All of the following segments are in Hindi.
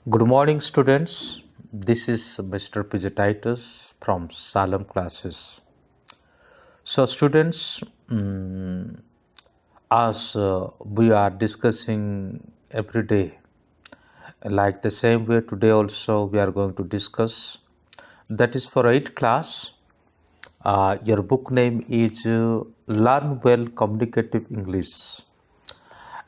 Good morning, students. This is Mr. Pijatitis from Salem classes. So, students, as we are discussing every day, like the same way today also we are going to discuss. That is for 8th class. Your book name is Learn Well Communicative English,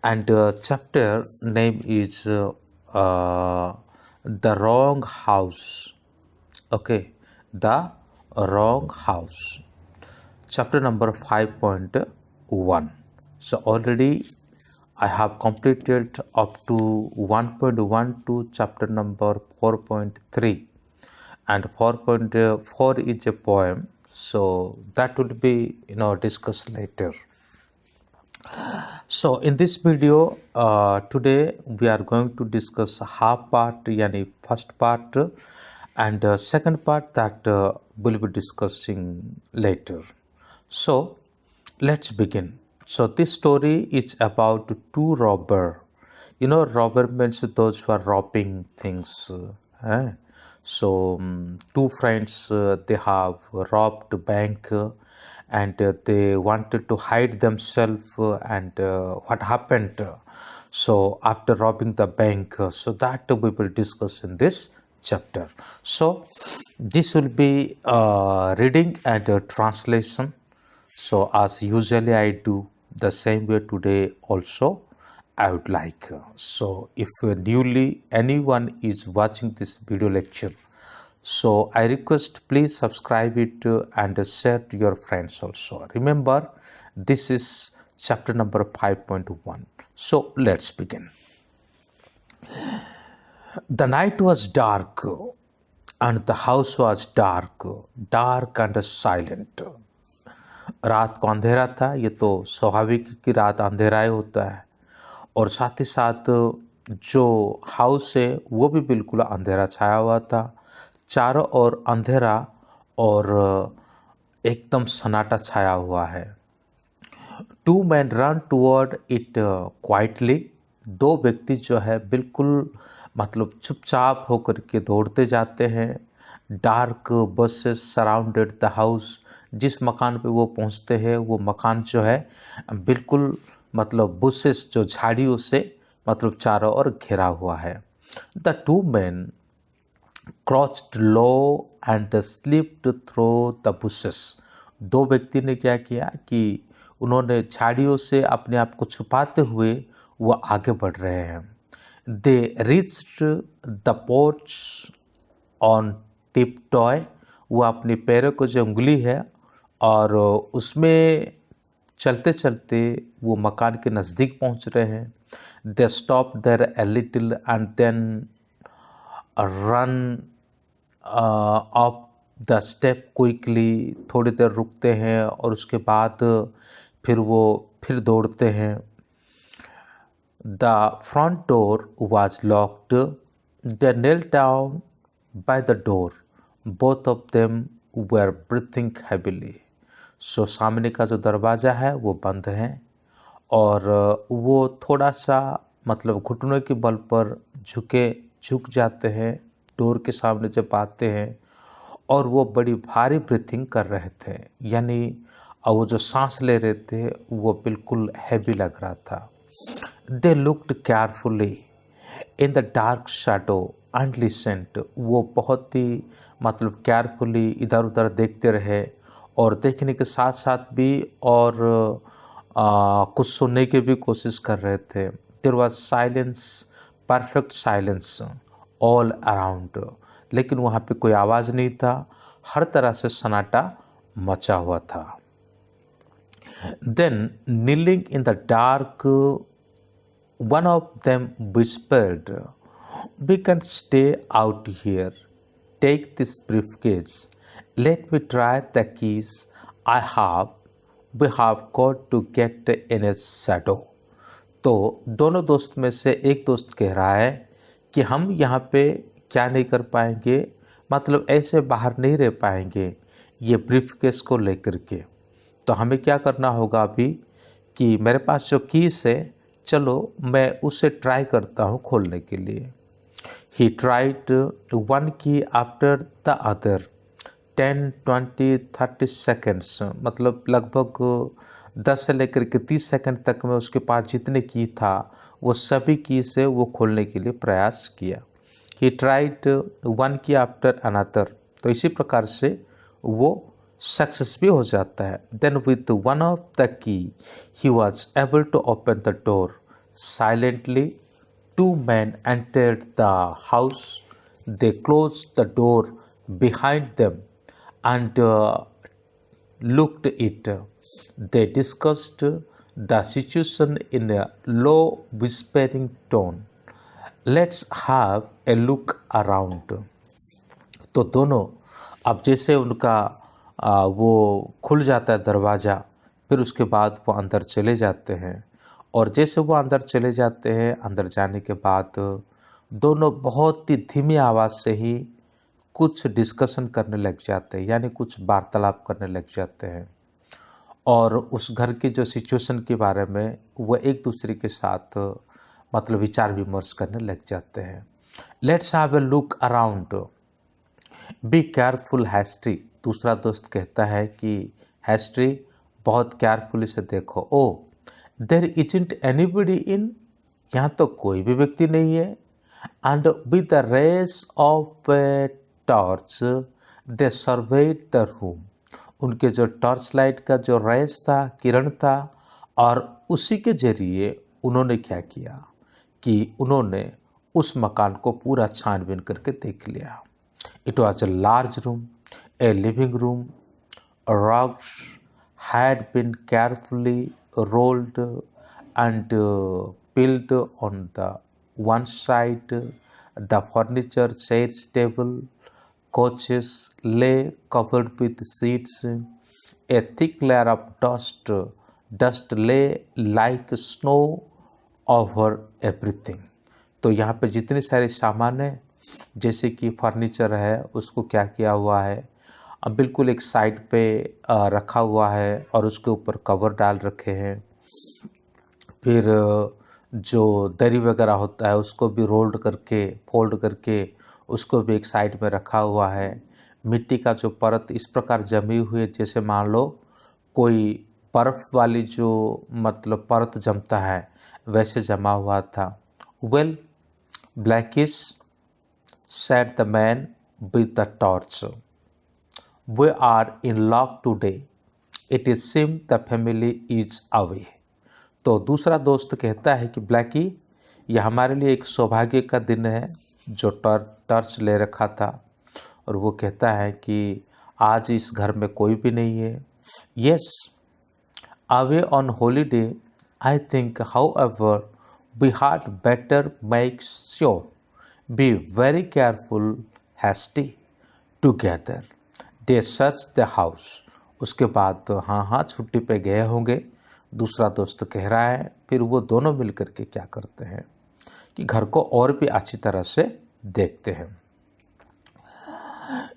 and chapter name is The Wrong House. Okay, The Wrong House. Chapter number 5.1. So already I have completed up to 1.1 to chapter number 4.3, and 4.4 is a poem, so that will be discussed later. So in this video today we are going to discuss half part, yani first part, and second part that we'll be discussing later. So let's begin. So this story is about two robber. Robber means those who are robbing things. So two friends, they have robbed a bank, and they wanted to hide themselves, and what happened. So after robbing the bank, so that we will discuss in this chapter. So this will be reading and translation. So as usually I do the same way today also I would like. So if newly anyone is watching this video lecture, so I request please subscribe it and share to your friends also. Remember, this is chapter number 5.1. So let's begin. The night was dark and the house was dark and silent. रात को अंधेरा था। ये तो स्वाभाविक कि रात अंधेरा ही होता है, और साथ ही साथ जो हाउस है वो भी बिल्कुल अंधेरा छाया हुआ था। चारों ओर अंधेरा और एकदम सन्नाटा छाया हुआ है। Two man run toward it quietly. दो व्यक्ति जो है बिल्कुल मतलब चुपचाप होकर के दौड़ते जाते हैं। Dark buses surrounded the house. जिस मकान पे वो पहुंचते हैं वो मकान जो है बिल्कुल मतलब बुशेस जो झाड़ियों से मतलब चारों ओर घिरा हुआ है। The two man crouched low and slipped through the bushes. दो व्यक्ति ने क्या किया कि उन्होंने झाड़ियों से अपने आप को छुपाते हुए वो आगे बढ़ रहे हैं। They reached the porch on tip toy. वो अपने पैरों को जो उंगली है और उसमें चलते चलते वो मकान के नज़दीक पहुंच रहे हैं। They stop there a little and then run up the step quickly. थोड़ी देर रुकते हैं और उसके बाद फिर वो फिर दौड़ते हैं। The front door was locked. They knelt down by the door. Both of them were breathing heavily. So सामने का जो दरवाज़ा है वो बंद है और वो थोड़ा सा मतलब घुटनों के बल पर झुक जाते हैं डोर के सामने जब आते हैं, और वो बड़ी भारी ब्रीथिंग कर रहे थे, यानी वो जो सांस ले रहे थे वो बिल्कुल हैवी लग रहा था। They looked carefully in the dark shadow and listened. वो बहुत ही मतलब केयरफुली इधर उधर देखते रहे और देखने के साथ साथ भी और कुछ सुनने की भी कोशिश कर रहे थे। There was silence, perfect silence all around. लेकिन वहाँ पे कोई आवाज़ नहीं था, हर तरह से सन्नाटा मचा हुआ था। Then kneeling in the dark, one of them whispered, "We can stay out here. Take this briefcase. Let me try the keys I have. We have got to get in a shadow." तो दोनों दोस्त में से एक दोस्त कह रहा है कि हम यहाँ पे क्या नहीं कर पाएंगे, मतलब ऐसे बाहर नहीं रह पाएंगे ये ब्रीफकेस को लेकर के। तो हमें क्या करना होगा अभी कि मेरे पास जो कीस है, चलो मैं उसे ट्राई करता हूँ खोलने के लिए। He tried one key after the other 10, 20, 30 seconds, मतलब लगभग 10 से लेकर के 30 सेकंड तक में उसके पास जितने की था वो सभी की से वो खोलने के लिए प्रयास किया। He tried one key after another, तो इसी प्रकार से वो सक्सेस भी हो जाता है। Then with one of the key he was able to open the door. Silently two men entered the house. They closed the door behind them and looked it. They discussed the situation in a low whispering tone. Let's have a look around. तो दोनों अब जैसे उनका वो खुल जाता है दरवाज़ा, फिर उसके बाद वो अंदर चले जाते हैं। और जैसे वो अंदर चले जाते हैं, अंदर जाने के बाद दोनों बहुत ही धीमी आवाज़ से ही कुछ डिस्कशन करने लग जाते हैं, यानी कुछ वार्तालाप करने लग जाते हैं और उस घर की जो सिचुएशन के बारे में वो एक दूसरे के साथ मतलब विचार विमर्श करने लग जाते हैं। Let's have a look around, be careful हैस्ट्री। दूसरा दोस्त कहता है कि हैस्ट्री बहुत केयरफुली से देखो। Oh there isn't anybody in, यहाँ तो कोई भी व्यक्ति नहीं है। And with the rays of a torch they surveyed the room, उनके जो टॉर्च लाइट का जो रेस था, किरण था, और उसी के जरिए उन्होंने क्या किया कि उन्होंने उस मकान को पूरा छानबीन करके देख लिया। It was a large room, a living room. Rugs had been carefully rolled and piled on the one side. The furniture, chairs, table, couches lay covered with sheets. A thick layer of dust lay like snow over everything. तो यहाँ पे जितने सारे सामान हैं, जैसे कि फर्नीचर है, उसको क्या किया हुआ है, अब बिल्कुल एक साइड पे रखा हुआ है और उसके ऊपर कवर डाल रखे हैं। फिर जो दरी वगैरह होता है उसको भी रोल्ड करके, फोल्ड करके उसको भी एक साइड में रखा हुआ है। मिट्टी का जो परत इस प्रकार जमी हुई है जैसे मान लो कोई बर्फ़ वाली जो मतलब परत जमता है वैसे जमा हुआ था। Well blackish said the man with the torch, we are in luck today. It is seems the family is away. तो दूसरा दोस्त कहता है कि ब्लैकी, यह हमारे लिए एक सौभाग्य का दिन है जो टॉर्च ले रखा था, और वो कहता है कि आज इस घर में कोई भी नहीं है। Yes, away on holiday I think, however we had better make sure, be very careful, hasty. Together they search the house. उसके बाद तो हाँ छुट्टी पे गए होंगे, दूसरा दोस्त कह रहा है। फिर वो दोनों मिल कर के क्या करते हैं कि घर को और भी अच्छी तरह से देखते हैं।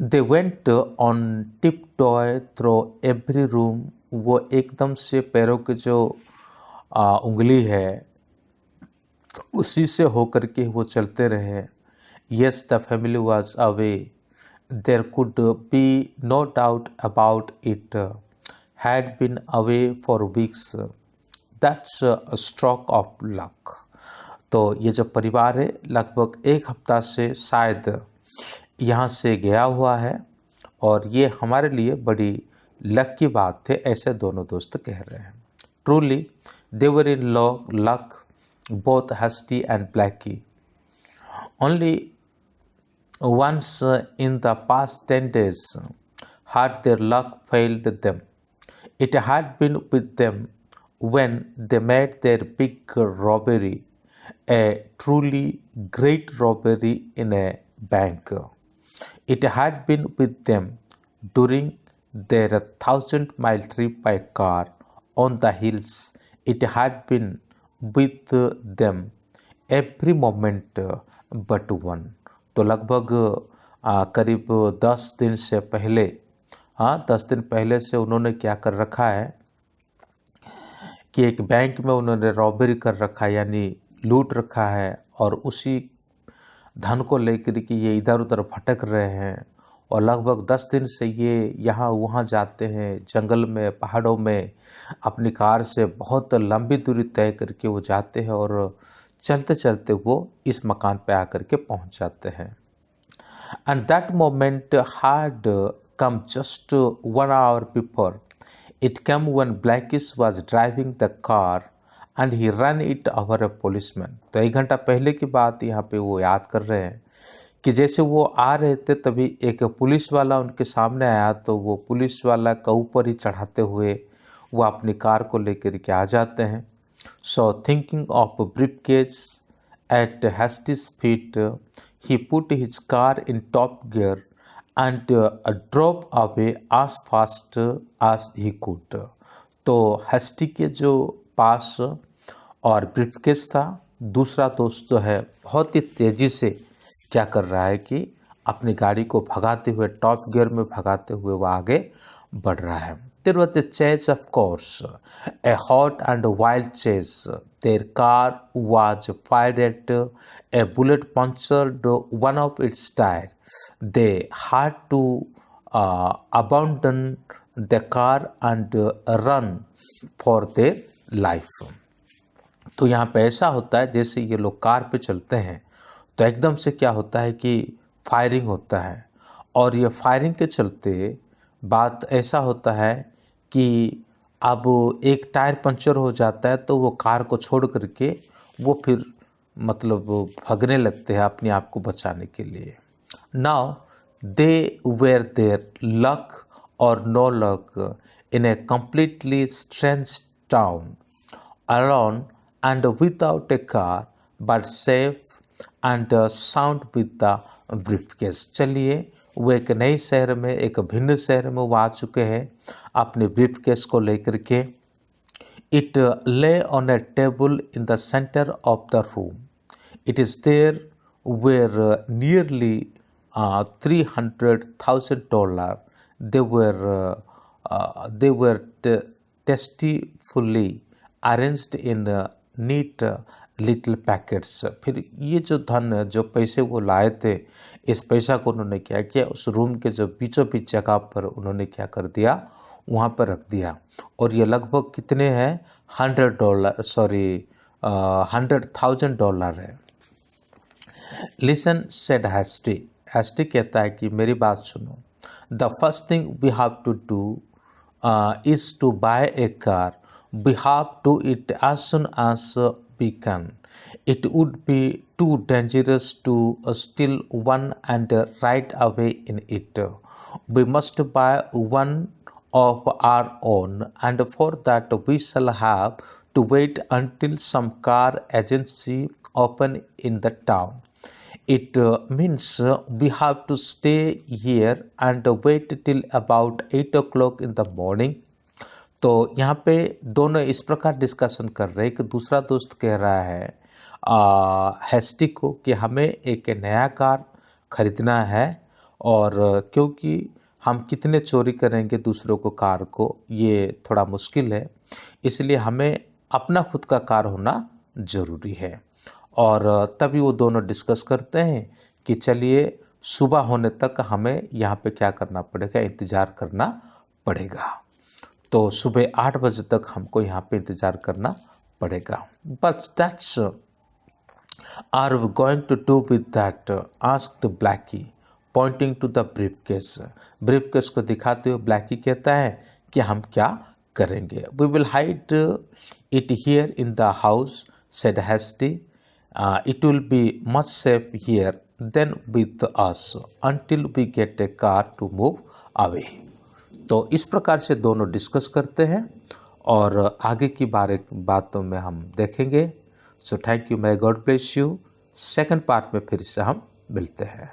They went on tiptoe through every room. वो एकदम से पैरों के जो उंगली है उसी से होकर के वो चलते रहे। Yes, the family was away. There could be no doubt about it. Had been away for weeks. That's a stroke of luck. तो ये जो परिवार है लगभग एक हफ्ता से शायद यहाँ से गया हुआ है और ये हमारे लिए बड़ी लक की बात है, ऐसे दोनों दोस्त कह रहे हैं। Truly, they were in luck, both Hasty and Blackie. Only once in the past 10 days had their luck failed them. It had been with them when they made their big robbery, a truly great robbery in a bank. It had been with them during their 1,000-mile trip by car on the hills. It had been with them every moment but one. तो लगभग करीब 10 दिन से पहले 10 दिन पहले से उन्होंने क्या कर रखा है कि एक बैंक में उन्होंने रॉबरी कर रखा है, यानी लूट रखा है, और उसी धन को लेकर के ये इधर उधर भटक रहे हैं और लगभग 10 दिन से ये यहाँ वहाँ जाते हैं, जंगल में, पहाड़ों में अपनी कार से बहुत लंबी दूरी तय करके वो जाते हैं और चलते चलते वो इस मकान पे आकर के पहुँच जाते हैं। And that moment had come just 1 hour before. It came when Blackish was driving the car and he ran it over a policeman. तो 1 घंटा पहले की बात यहाँ पे वो याद कर रहे हैं कि जैसे वो आ रहे थे तभी एक पुलिस वाला उनके सामने आया, तो वो पुलिस वाला का ऊपर ही चढ़ाते हुए वो अपनी कार को लेकर के आ जाते हैं। So thinking of briefcase at Hasty's feet, he put his car in top gear and drove away as fast as he could. तो हस्टी के जो पास और ब्रीफकेस था, दूसरा दोस्त जो है बहुत ही तेज़ी से क्या कर रहा है कि अपनी गाड़ी को भगाते हुए, टॉप गियर में भगाते हुए वो आगे बढ़ रहा है। There was a chase, of course, a hot and wild chase. Their car was fired at, a bullet punctured one of its tires. They had to abandon the car and run for their life. तो यहाँ पे ऐसा होता है जैसे ये लोग कार पे चलते हैं तो एकदम से क्या होता है कि फायरिंग होता है, और ये फायरिंग के चलते बात ऐसा होता है कि अब एक टायर पंचर हो जाता है तो वो कार को छोड़ करके वो फिर मतलब भागने लगते हैं अपने आप को बचाने के लिए। Now they were there luck or no luck in a completely strange town, alone and without a car, but safe and sound with the briefcase. चलिए वो एक नए शहर में, एक भिन्न शहर में वो आ चुके हैं अपने ब्रीफकेस को लेकर के। It lay on a table in the center of the room. It is there were nearly $300,000. They were tastefully arranged in neat little packets. फिर ये जो धन, जो पैसे वो लाए थे, इस पैसा को उन्होंने क्या किया, उस रूम के जो बीचों बीच जगह पर उन्होंने क्या कर दिया, वहाँ पर रख दिया। और ये लगभग कितने हैं, $100,000 है। Listen said hasty. हैस्टी कहता है कि मेरी बात सुनो। The first thing we have to do is to buy a car. We have to it as soon as we can. It would be too dangerous to steal one and ride away in it. We must buy one of our own, and for that we shall have to wait until some car agency open in the town. It means we have to stay here and wait till about 8 o'clock in the morning. तो यहाँ पे दोनों इस प्रकार डिस्कशन कर रहे हैं कि दूसरा दोस्त कह रहा है हैस्टी को कि हमें एक नया कार खरीदना है, और क्योंकि हम कितने चोरी करेंगे दूसरों को कार को, ये थोड़ा मुश्किल है, इसलिए हमें अपना खुद का कार होना ज़रूरी है। और तभी वो दोनों डिस्कस करते हैं कि चलिए सुबह होने तक हमें यहाँ पे क्या करना पड़ेगा, इंतज़ार करना पड़ेगा। तो सुबह 8 बजे तक हमको यहाँ पे इंतज़ार करना पड़ेगा। But that's are we going to do with that, asked Blackie pointing to the briefcase. Briefcase को दिखाते हुए ब्लैकी कहता है कि हम क्या करेंगे। We will hide it here in the house, said Hasty. It will be much safe here then with us until we get a car to move away. तो इस प्रकार से दोनों डिस्कस करते हैं और आगे की बातों में हम देखेंगे। So thank you, may God bless you. Second part में फिर से हम मिलते हैं।